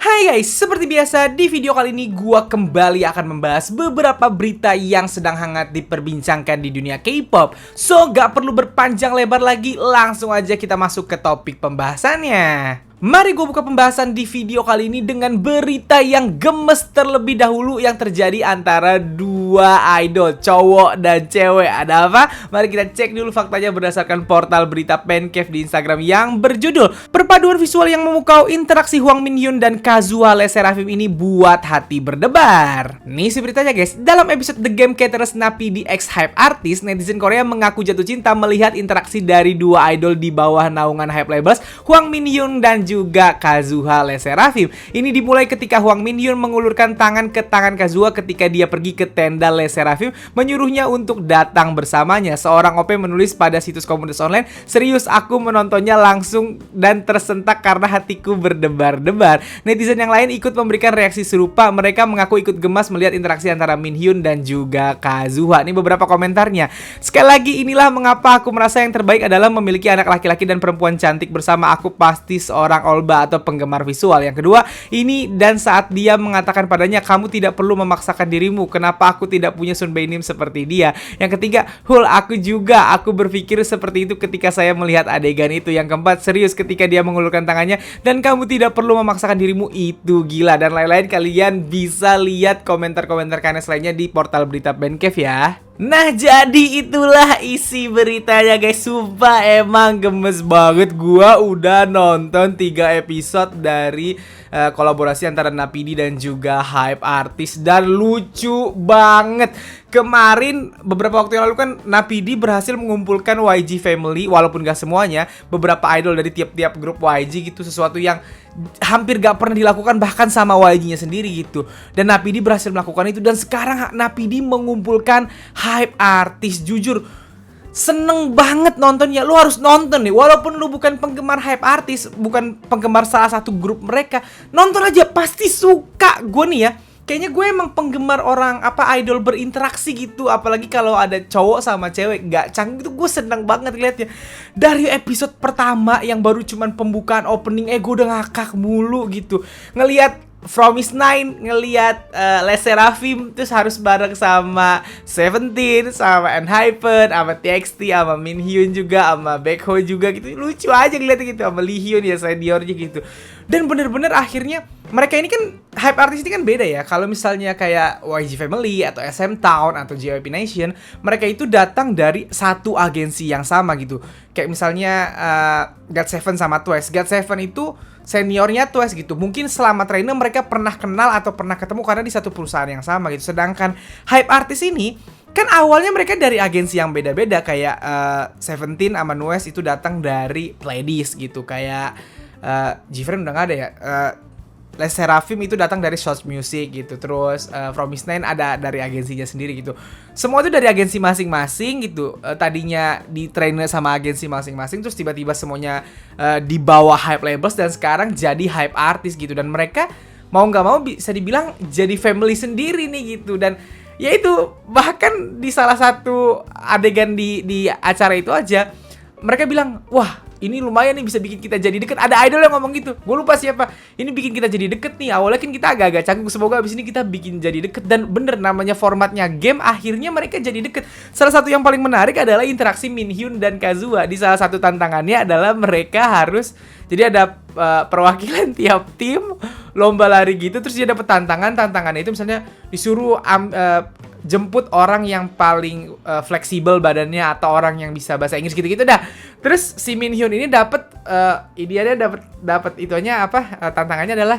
Hai guys, seperti biasa di video kali ini gua kembali akan membahas beberapa berita yang sedang hangat diperbincangkan di dunia K-pop. So, gak perlu berpanjang lebar lagi, langsung aja kita masuk ke topik pembahasannya. Mari gue buka pembahasan di video kali ini dengan berita yang gemes terlebih dahulu yang terjadi antara dua idol, cowok dan cewek. Ada apa? Mari kita cek dulu faktanya berdasarkan portal berita Pancave di Instagram yang berjudul "Perpaduan visual yang memukau interaksi Hwang Min-hyun dan Kazuha Le Sserafim ini buat hati berdebar." Nih si beritanya guys, dalam episode The Game Caterers Napi di X Hype Artist, netizen Korea mengaku jatuh cinta melihat interaksi dari dua idol di bawah naungan Hype Labels, Hwang Min-hyun dan juga Kazuha Le Sserafim. Ini dimulai ketika Hwang Min-hyun mengulurkan tangan ke tangan Kazuha ketika dia pergi ke tenda Le Sserafim, menyuruhnya untuk datang bersamanya. Seorang OP menulis pada situs komunitas online, "Serius aku menontonnya langsung dan tersentak karena hatiku berdebar-debar." Netizen yang lain ikut memberikan reaksi serupa. Mereka mengaku ikut gemas melihat interaksi antara Min-hyun dan juga Kazuha. Ini beberapa komentarnya. Sekali lagi, inilah mengapa aku merasa yang terbaik adalah memiliki anak laki-laki dan perempuan cantik bersama. Aku pasti seorang olba atau penggemar visual. Yang kedua, ini dan saat dia mengatakan padanya, "Kamu tidak perlu memaksakan dirimu. Kenapa aku tidak punya Sun Bae-nim seperti dia?" Yang ketiga, "Hul, aku juga. Aku berpikir seperti itu ketika saya melihat adegan itu." Yang keempat, "Serius ketika dia mengulurkan tangannya dan kamu tidak perlu memaksakan dirimu, itu gila." Dan lain-lain. Kalian bisa lihat komentar-komentar kalian lainnya di portal berita Pancave ya. Nah, jadi itulah isi beritanya guys. Sumpah emang gemes banget. Gua udah nonton 3 episode dari kolaborasi antara Napidi dan juga Hype Artist, dan lucu banget. Kemarin beberapa waktu yang lalu kan Napidi berhasil mengumpulkan YG Family, walaupun gak semuanya, beberapa idol dari tiap-tiap grup YG gitu, sesuatu yang hampir gak pernah dilakukan bahkan sama YG-nya sendiri gitu. Dan Napidi berhasil melakukan itu, dan sekarang Napidi mengumpulkan Hype Artist. Jujur seneng banget nontonnya. Lu harus nonton nih, walaupun lu bukan penggemar Hype Artist, bukan penggemar salah satu grup mereka, nonton aja pasti suka. Gue nih ya, kayaknya gue emang penggemar orang idol berinteraksi gitu. Apalagi kalau ada cowok sama cewek gak canggih gitu, gue seneng banget liatnya. Dari episode pertama yang baru cuman pembukaan opening, gue udah ngakak mulu gitu. Ngelihat Fromis_9, ngelihat Le Sserafim, terus harus bareng sama Seventeen, sama ENHYPEN, sama TXT, sama Min-hyun juga, sama Baekho juga gitu. Lucu aja ngeliatnya gitu, sama Lee Hyun ya seniornya gitu. Dan bener-bener akhirnya mereka ini kan, Hype Artist ini kan beda ya. Kalau misalnya kayak YG Family atau SM Town atau JYP Nation, mereka itu datang dari satu agensi yang sama gitu. Kayak misalnya GOT7 sama Twice. GOT7 itu seniornya Twice gitu. Mungkin selama trainer mereka pernah kenal atau pernah ketemu karena di satu perusahaan yang sama gitu. Sedangkan Hype Artist ini kan awalnya mereka dari agensi yang beda-beda. Kayak Seventeen sama Nues itu datang dari Pledis gitu. Kayak Jifren udah gak ada ya. Le Sserafim itu datang dari Shout Music gitu. Terus Fromis_9 ada dari agensinya sendiri gitu. Semua itu dari agensi masing-masing gitu. Tadinya di trainer sama agensi masing-masing, terus tiba-tiba semuanya di bawah Hype Labels, dan sekarang jadi Hype Artist gitu. Dan mereka mau nggak mau bisa dibilang jadi family sendiri nih gitu. Dan ya itu, bahkan di salah satu adegan di acara itu aja mereka bilang, "Wah, ini lumayan nih bisa bikin kita jadi deket." Ada idol yang ngomong gitu, gue lupa siapa. "Ini bikin kita jadi deket nih. Awalnya kan kita agak-agak canggung, semoga abis ini kita bikin jadi deket." Dan bener, namanya formatnya game, akhirnya mereka jadi deket. Salah satu yang paling menarik adalah interaksi Min-hyun dan Kazuha. Di salah satu tantangannya adalah mereka harus, jadi ada perwakilan tiap tim lomba lari gitu. Terus dia dapat tantangannya itu misalnya disuruh jemput orang yang paling fleksibel badannya atau orang yang bisa bahasa Inggris gitu-gitu dah. Terus si Min-hyun ini dapat dapat itunya tantangannya adalah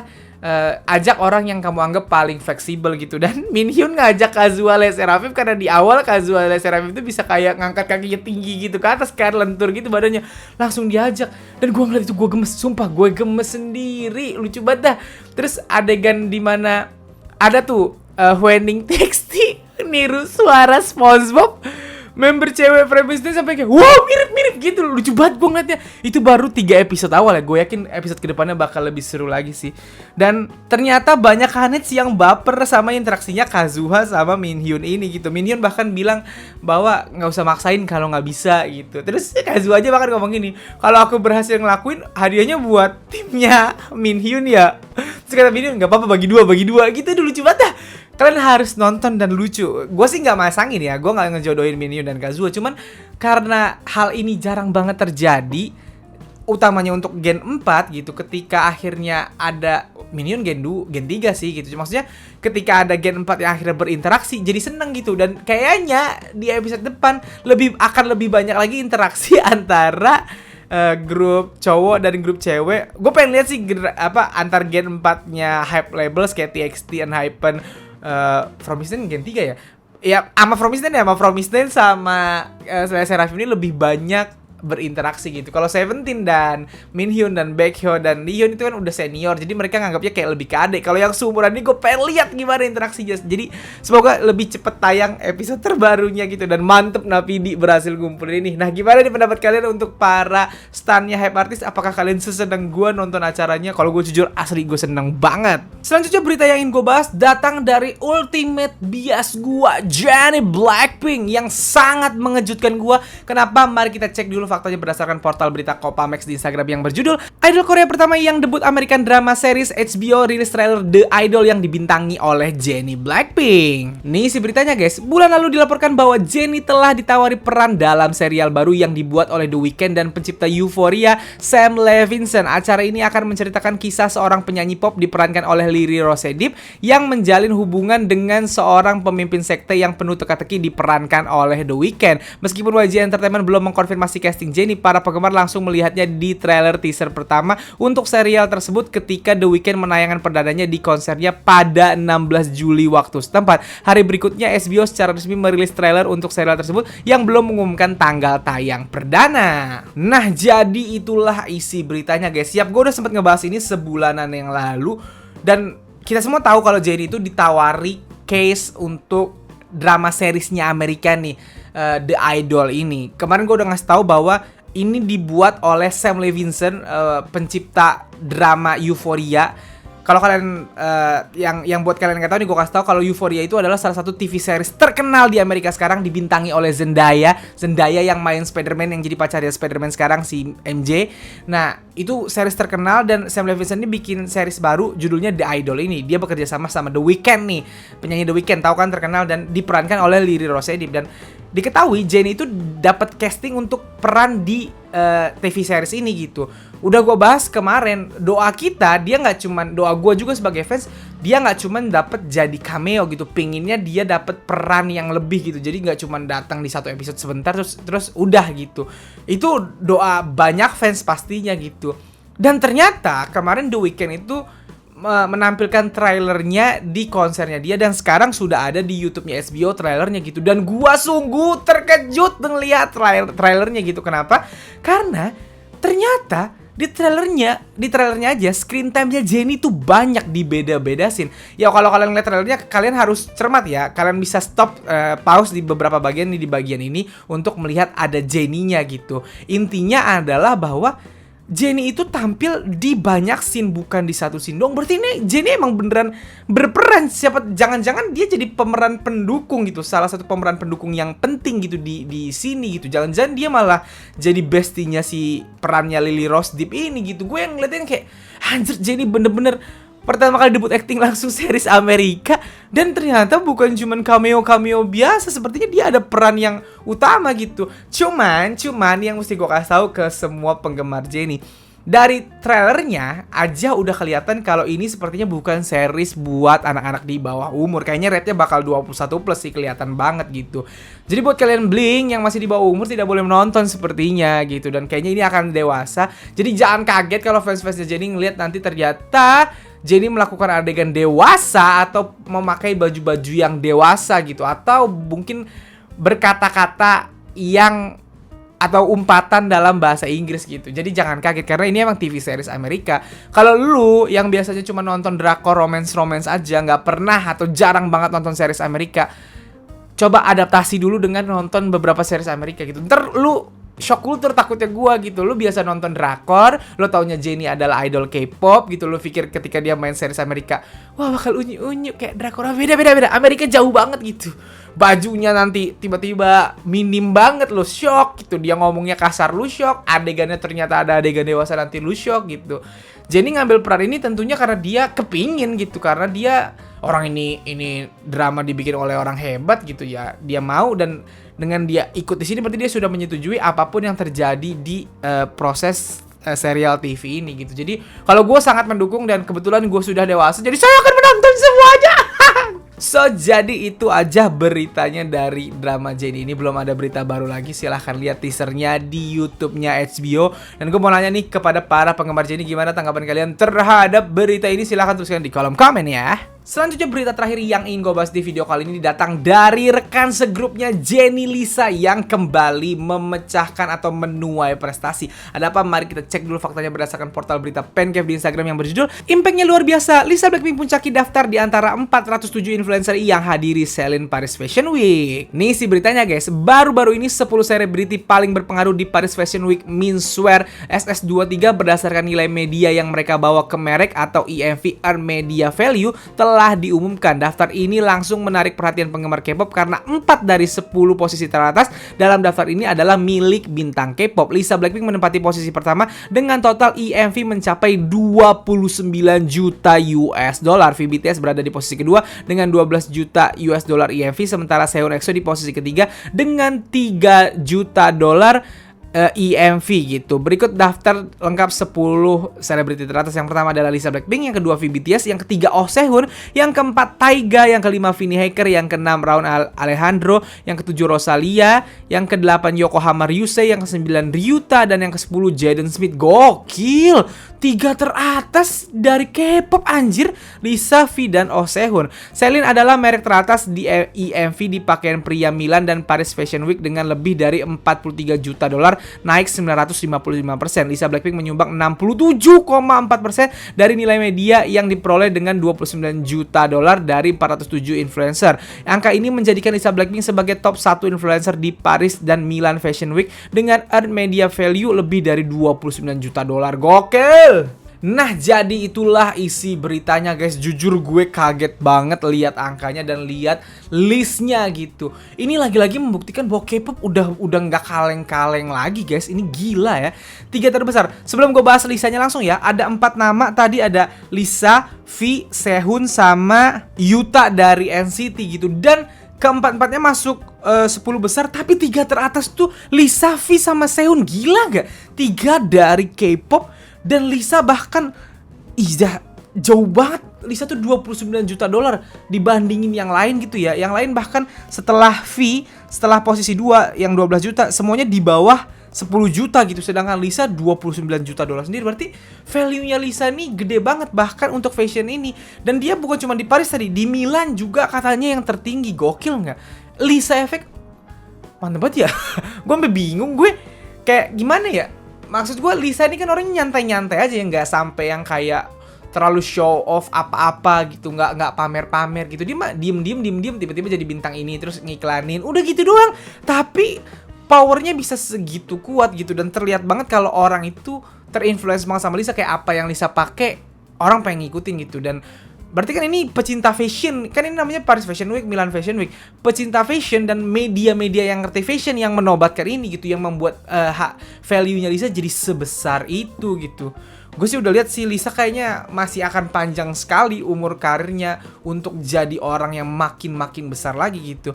ajak orang yang kamu anggap paling fleksibel gitu. Dan Min-hyun ngajak Kazuha Le Sserafim karena di awal Kazuha Le Sserafim itu bisa kayak ngangkat kakinya tinggi gitu ke atas, kayak lentur gitu badannya. Langsung diajak. Dan gue ngeliat itu gue gemes, sumpah gue gemes sendiri, lucu banget dah. Terus adegan dimana ada tuh Hwening TXT niru suara SpongeBob, member cewek Fromis_9 sampai kayak wow, mirip-mirip gitu. Lucu banget gue ngeliatnya. Itu baru 3 episode awal ya. Gue yakin episode kedepannya bakal lebih seru lagi sih. Dan ternyata banyak hanets yang baper sama interaksinya Kazuha sama Min-hyun ini gitu. Min-hyun bahkan bilang bahwa nggak usah maksain kalau nggak bisa gitu. Terus Kazuha aja bahkan ngomong gini, "Kalau aku berhasil ngelakuin, hadiahnya buat timnya Min-hyun ya." Terus Terus kata Minion, nggak apa-apa bagi dua gitu, itu lucu banget dah. Kalian harus nonton dan lucu. Gue sih nggak masangin ya, gue nggak ngejodohin Minion dan Kazuha. Cuman karena hal ini jarang banget terjadi, utamanya untuk Gen 4 gitu, ketika akhirnya ada Minion Gen 3 sih gitu. Maksudnya ketika ada Gen 4 yang akhirnya berinteraksi, jadi seneng gitu. Dan kayaknya di episode depan akan lebih banyak lagi interaksi antara grup cowok dan grup cewek. Gue pengen lihat sih antar Gen 4-nya Hype Labels kayak TXT, Unhypen, Fromistan Gen 3 ya. Ya sama Fromistan sama Seraphim ini lebih banyak berinteraksi gitu. Kalau Seventeen dan Minhyun dan Baekhyun dan Leehyun itu kan udah senior, jadi mereka nganggapnya kayak lebih ke adik. Kalau yang seumuran ini gue pengen lihat gimana interaksinya. Jadi semoga lebih cepet tayang episode terbarunya gitu. Dan mantep Napidi berhasil ngumpulin ini. Nah, gimana nih pendapat kalian untuk para stan-nya Hype Artist? Apakah kalian seseneng gue nonton acaranya? Kalau gue jujur asli gue seneng banget. Selanjutnya berita yang ingin gue bahas datang dari ultimate bias gue, Jennie Blackpink, yang sangat mengejutkan gue. Kenapa? Mari kita cek dulu faktanya berdasarkan portal berita Kopamax di Instagram yang berjudul idol Korea pertama yang debut American drama series HBO rilis trailer The Idol yang dibintangi oleh Jennie Blackpink. Nih si beritanya guys, bulan lalu dilaporkan bahwa Jennie telah ditawari peran dalam serial baru yang dibuat oleh The Weeknd dan pencipta Euphoria, Sam Levinson. Acara ini akan menceritakan kisah seorang penyanyi pop diperankan oleh Lily Rose Depp yang menjalin hubungan dengan seorang pemimpin sekte yang penuh teka-teki diperankan oleh The Weeknd. Meskipun YG Entertainment belum mengkonfirmasi casting Jennie, para penggemar langsung melihatnya di trailer teaser pertama untuk serial tersebut ketika The Weeknd menayangkan perdananya di konsernya pada 16 Juli waktu setempat. Hari berikutnya HBO secara resmi merilis trailer untuk serial tersebut yang belum mengumumkan tanggal tayang perdana. Nah, jadi itulah isi beritanya guys. Siap, gue udah sempat ngebahas ini sebulanan yang lalu dan kita semua tahu kalau Jennie itu ditawari case untuk drama seriesnya Amerika nih, The Idol ini. Kemarin gue udah ngasih tahu bahwa ini dibuat oleh Sam Levinson, pencipta drama Euphoria. Kalau kalian yang buat kalian nggak tahu nih, gue kasih tahu kalau Euphoria itu adalah salah satu TV series terkenal di Amerika sekarang, dibintangi oleh Zendaya yang main Spider-Man, yang jadi pacarnya Spider-Man sekarang si MJ. Nah, itu series terkenal dan Sam Levinson ini bikin series baru judulnya The Idol ini. Dia bekerja sama The Weeknd nih, penyanyi The Weeknd, tahu kan, terkenal, dan diperankan oleh Lily Rose Depp. Dan diketahui Jennie itu dapat casting untuk peran di TV series ini gitu. Udah gue bahas kemarin, doa kita, dia nggak cuman, doa gue juga sebagai fans, dia nggak cuman dapat jadi cameo gitu, pinginnya dia dapat peran yang lebih gitu. Jadi nggak cuman datang di satu episode sebentar terus udah gitu. Itu doa banyak fans pastinya gitu. Dan ternyata kemarin The Weeknd itu menampilkan trailernya di konsernya dia, dan sekarang sudah ada di YouTube-nya HBO trailernya gitu. Dan gua sungguh terkejut ngeliat trailernya gitu. Kenapa? Karena ternyata di trailernya aja screen time-nya Jennie tuh banyak dibeda-bedain. Ya kalau kalian lihat trailernya, kalian harus cermat ya. Kalian bisa stop, pause di beberapa bagian nih, di bagian ini untuk melihat ada Jennie-nya gitu. Intinya adalah bahwa Jennie itu tampil di banyak scene, bukan di satu scene doang. Berarti ini Jennie emang beneran berperan. Jangan-jangan dia jadi pemeran pendukung gitu, salah satu pemeran pendukung yang penting gitu di sini gitu. Jangan-jangan dia malah jadi bestinya si perannya Lily Rose Depp ini gitu. Gue yang ngeliatin kayak, anjir, Jennie bener-bener pertama kali debut acting langsung series Amerika. Dan ternyata bukan cuman cameo-cameo biasa, sepertinya dia ada peran yang utama gitu. Cuman yang mesti gue kasih tahu ke semua penggemar Jennie, dari trailernya aja udah kelihatan kalau ini sepertinya bukan series buat anak-anak di bawah umur. Kayaknya rate-nya bakal 21 plus sih, kelihatan banget gitu. Jadi buat kalian bling yang masih di bawah umur tidak boleh menonton sepertinya gitu. Dan kayaknya ini akan dewasa. Jadi jangan kaget kalau fans-fansnya Jennie ngeliat nanti ternyata Jennie melakukan adegan dewasa atau memakai baju-baju yang dewasa gitu, atau mungkin berkata-kata yang atau umpatan dalam bahasa Inggris gitu. Jadi jangan kaget karena ini emang TV series Amerika. Kalau lu yang biasanya cuma nonton drakor romance aja, nggak pernah atau jarang banget nonton series Amerika, coba adaptasi dulu dengan nonton beberapa series Amerika gitu. Ntar lu shock kultur takutnya gua gitu. Lu biasa nonton drakor, lu taunya Jennie adalah idol K-pop gitu. Lu pikir ketika dia main series Amerika, wah bakal unyu-unyu kayak drakor. Beda. Amerika jauh banget gitu. Bajunya nanti tiba-tiba minim banget, lu shock gitu. Dia ngomongnya kasar, lu shock. Adegannya ternyata ada adegan dewasa, nanti lu shock gitu. Jennie ngambil peran ini tentunya karena dia kepingin gitu, karena dia orang ini drama dibikin oleh orang hebat gitu ya. Dia mau, dan dengan dia ikut di sini berarti dia sudah menyetujui apapun yang terjadi di proses serial TV ini gitu. Jadi kalau gue sangat mendukung, dan kebetulan gue sudah dewasa, jadi saya akan menonton semuanya. So, jadi itu aja beritanya dari drama Jennie ini. Belum ada berita baru lagi. Silahkan lihat teasernya di YouTube-nya HBO. Dan gue mau nanya nih kepada para penggemar Jennie, gimana tanggapan kalian terhadap berita ini? Silahkan tuliskan di kolom komen ya. Selanjutnya berita terakhir yang ingin gue bahas di video kali ini datang dari rekan segrupnya Jennie Lisa yang kembali memecahkan atau menuai prestasi. Ada apa? Mari kita cek dulu faktanya berdasarkan portal berita Pencave di Instagram yang berjudul Impact-nya luar biasa, Lisa Blackpink puncaki daftar di antara 407 influencer yang hadiri Celine Paris Fashion Week. Nih si beritanya guys, baru-baru ini 10 selebriti paling berpengaruh di Paris Fashion Week menswear SS23 berdasarkan nilai media yang mereka bawa ke merek atau EMV Earned Media Value telah diumumkan. Daftar ini langsung menarik perhatian penggemar K-pop karena 4 dari 10 posisi teratas dalam daftar ini adalah milik bintang K-pop. Lisa Blackpink menempati posisi pertama dengan total EMV mencapai 29 juta US dollar. VBTS berada di posisi kedua dengan 12 juta US dollar EMV, sementara Sehun EXO di posisi ketiga dengan 3 juta dolar EMV gitu. Berikut daftar lengkap 10 selebriti teratas. Yang pertama adalah Lisa Blackpink, yang kedua VBTS, yang ketiga Oh Sehun, yang keempat Taiga, yang kelima Vinnie Hacker, yang keenam Raun Alejandro, yang ketujuh Rosalia, yang kedelapan Yokohama Ryusei, yang kesembilan Ryuta, dan yang kesepuluh Jaden Smith. Gokil, 3 teratas dari K-pop anjir, Lisa, V, dan Oh Sehun. Celine adalah merek teratas di EMV di pakaian pria Milan dan Paris Fashion Week dengan lebih dari 43 juta dolar, naik 955%. Lisa Blackpink menyumbang 67,4% dari nilai media yang diperoleh dengan 29 juta dolar dari 407 influencer. Angka ini menjadikan Lisa Blackpink sebagai top 1 influencer di Paris dan Milan Fashion Week dengan earned media value lebih dari 29 juta dolar. Gokil! Nah, jadi itulah isi beritanya guys. Jujur gue kaget banget lihat angkanya dan lihat listnya gitu. Ini lagi-lagi membuktikan bahwa K-pop udah nggak kaleng-kaleng lagi guys. Ini gila ya. 3 terbesar. Sebelum gue bahas Lisanya langsung ya, ada 4 nama tadi, ada Lisa, V, Sehun, sama Yuta dari NCT gitu. Dan keempat-empatnya masuk 10 besar, tapi 3 teratas tuh Lisa, V, sama Sehun. Gila gak? 3 dari K-pop. Dan Lisa bahkan jauh banget. Lisa tuh 29 juta dolar dibandingin yang lain gitu ya. Yang lain bahkan setelah V, setelah posisi 2 yang 12 juta, semuanya di bawah 10 juta gitu. Sedangkan Lisa 29 juta dolar sendiri. Berarti value-nya Lisa nih gede banget bahkan untuk fashion ini. Dan dia bukan cuma di Paris tadi, di Milan juga katanya yang tertinggi. Gokil nggak? Lisa Effect mantep banget ya. Gue sampai bingung, gue kayak gimana ya. Maksud gue Lisa ini kan orangnya nyantai-nyantai aja ya, nggak sampai yang kayak terlalu show off apa-apa gitu, nggak pamer-pamer gitu. Dia mah diem tiba-tiba jadi bintang ini terus ngiklanin, udah gitu doang. Tapi powernya bisa segitu kuat gitu, dan terlihat banget kalau orang itu terinfluence banget sama Lisa. Kayak apa yang Lisa pakai orang pengen ngikutin gitu. Dan berarti kan ini pecinta fashion, kan ini namanya Paris Fashion Week, Milan Fashion Week. Pecinta fashion dan media-media yang ngerti fashion yang menobatkan ini gitu, yang membuat value-nya Lisa jadi sebesar itu gitu. Gue sih udah lihat sih Lisa kayaknya masih akan panjang sekali umur karirnya untuk jadi orang yang makin besar lagi gitu.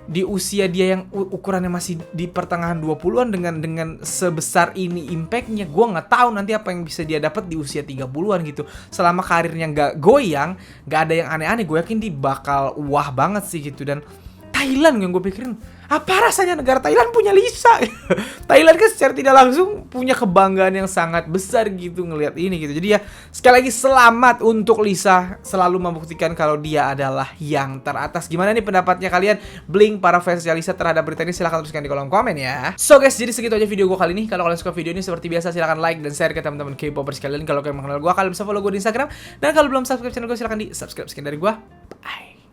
Di usia dia yang ukurannya masih di pertengahan 20-an dengan sebesar ini impact-nya, gue nggak tahu nanti apa yang bisa dia dapat di usia 30-an gitu. Selama karirnya nggak goyang, nggak ada yang aneh-aneh, gue yakin dia bakal wah banget sih gitu. Dan Thailand yang gue pikirin, apa rasanya negara Thailand punya Lisa? Thailand kan secara tidak langsung punya kebanggaan yang sangat besar gitu ngelihat ini gitu. Jadi ya sekali lagi selamat untuk Lisa, selalu membuktikan kalau dia adalah yang teratas. Gimana nih pendapatnya kalian? Blink para fans Lisa terhadap berita ini silahkan tuliskan di kolom komen ya. So guys, jadi segitu aja video gue kali ini. Kalau kalian suka video ini seperti biasa silahkan like dan share ke teman-teman K-popers sekalian. Kalau kalian mengenal gue, kalian bisa follow gue di Instagram. Dan kalau belum subscribe channel gue silahkan di subscribe. Sekian dari gue. Bye.